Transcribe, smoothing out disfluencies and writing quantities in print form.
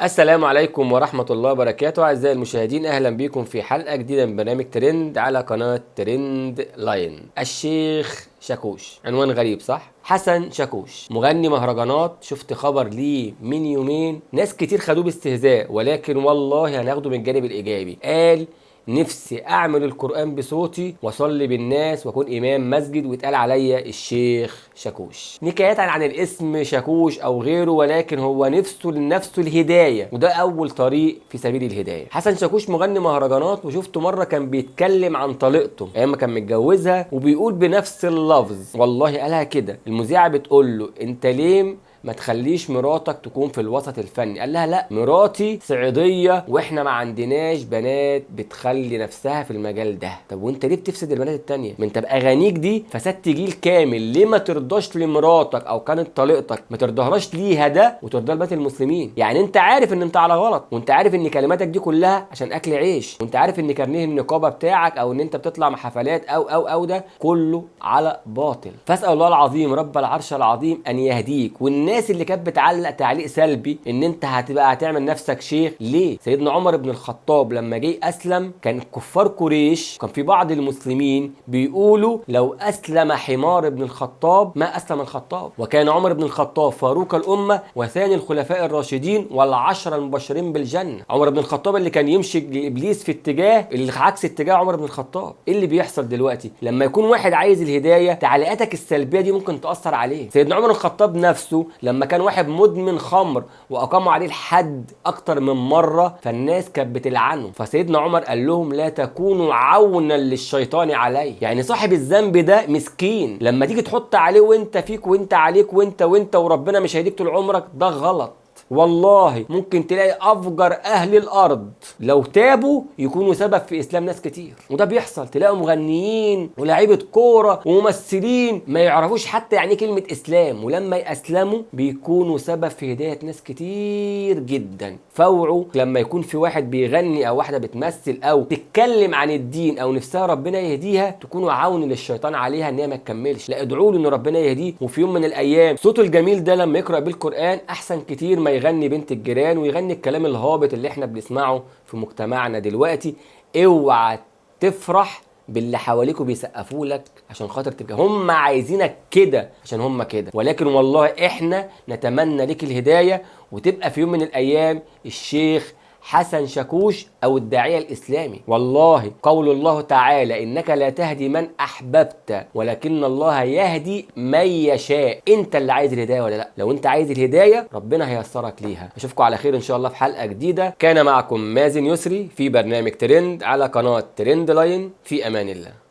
السلام عليكم ورحمة الله وبركاته. أعزائي المشاهدين، أهلا بكم في حلقة جديدة من برنامج ترند على قناة ترند لاين. الشيخ شاكوش، عنوان غريب صح؟ حسن شاكوش مغني مهرجانات. شفت خبر ليه من يومين، ناس كتير خدوه باستهزاء، ولكن والله هناخده من الجانب الإيجابي. قال نفسي اعمل القرآن بصوتي واصلي بالناس واكون امام مسجد ويتقال عليا الشيخ شاكوش، نكاية عن الاسم شاكوش او غيره، ولكن هو نفسه لنفسه الهداية، وده اول طريق في سبيل الهداية. حسن شاكوش مغني مهرجانات، وشفته مرة كان بيتكلم عن طليقته ايام ما كان متجوزها، وبيقول بنفس اللفظ، والله قالها كده. المذيعة بتقول له انت ليه ما تخليش مراتك تكون في الوسط الفني؟ قال لها لا، مراتي صعيديه واحنا ما عندناش بنات بتخلي نفسها في المجال ده. طب وانت ليه بتفسد البنات التانية؟ ما انت باغانيك دي فسدت جيل كامل. ليه ما ترضاش لمراتك او كانت طليقتك ما ترضاهاش ليها ده وترضى لبنات المسلمين؟ يعني انت عارف ان انت على غلط، وانت عارف ان كلماتك دي كلها عشان اكل عيش، وانت عارف ان كارنيه النقابه بتاعك او ان انت بتطلع مع حفلات او ده كله على باطل. فاسال الله العظيم رب العرش العظيم ان يهديك. والناس اللي كانت بتعلق تعليق سلبي ان انت هتعمل نفسك شيخ، ليه؟ سيدنا عمر بن الخطاب لما جه اسلم، كان كفار قريش، كان في بعض المسلمين بيقولوا لو اسلم حمار بن الخطاب ما اسلم الخطاب. وكان عمر بن الخطاب فاروق الامه وثاني الخلفاء الراشدين والعشره المبشرين بالجنه. عمر بن الخطاب اللي كان يمشي لابليس في اتجاه اللي عكس اتجاه عمر بن الخطاب. ايه اللي بيحصل دلوقتي لما يكون واحد عايز الهدايه؟ تعليقاتك السلبيه دي ممكن تاثر عليه. سيدنا عمر بن الخطاب نفسه لما كان واحد مدمن خمر واقاموا عليه الحد اكتر من مره، فالناس كانت بتلعنه، فسيدنا عمر قال لهم لا تكونوا عونا للشيطان عليه. يعني صاحب الذنب ده مسكين، لما تيجي تحط عليه وانت فيك وانت عليك وانت وربنا مش هيديك طول عمرك، ده غلط. والله ممكن تلاقي افجر اهل الارض لو تابوا يكونوا سبب في اسلام ناس كتير، وده بيحصل. تلاقوا مغنيين ولاعيبه كوره وممثلين ما يعرفوش حتى يعني كلمه اسلام، ولما يسلموا بيكونوا سبب في هدايه ناس كتير جدا. فوعوا لما يكون في واحد بيغني او واحده بتمثل او تتكلم عن الدين او نفسها ربنا يهديها، تكونوا عون للشيطان عليها ان هي ما تكملش. لا، ادعوا له ان ربنا يهديه، وفي يوم من الايام صوته الجميل ده لما يقرا بالقران احسن كتير ما يغني بنت الجيران ويغني الكلام الهابط اللي احنا بنسمعه في مجتمعنا دلوقتي. اوعى تفرح باللي حواليك وبيسقفوا لك عشان خاطر تبقى هم عايزينك كده عشان هم كده، ولكن والله احنا نتمنى لك الهدايه وتبقى في يوم من الايام الشيخ حسن شاكوش او الداعيه الاسلامي. والله قول الله تعالى انك لا تهدي من احببت ولكن الله يهدي من يشاء. انت اللي عايز الهدايه ولا لا؟ لو انت عايز الهدايه ربنا هيسرك ليها. اشوفكم على خير ان شاء الله في حلقه جديده. كان معكم مازن يسري في برنامج ترند على قناه ترند لاين. في امان الله.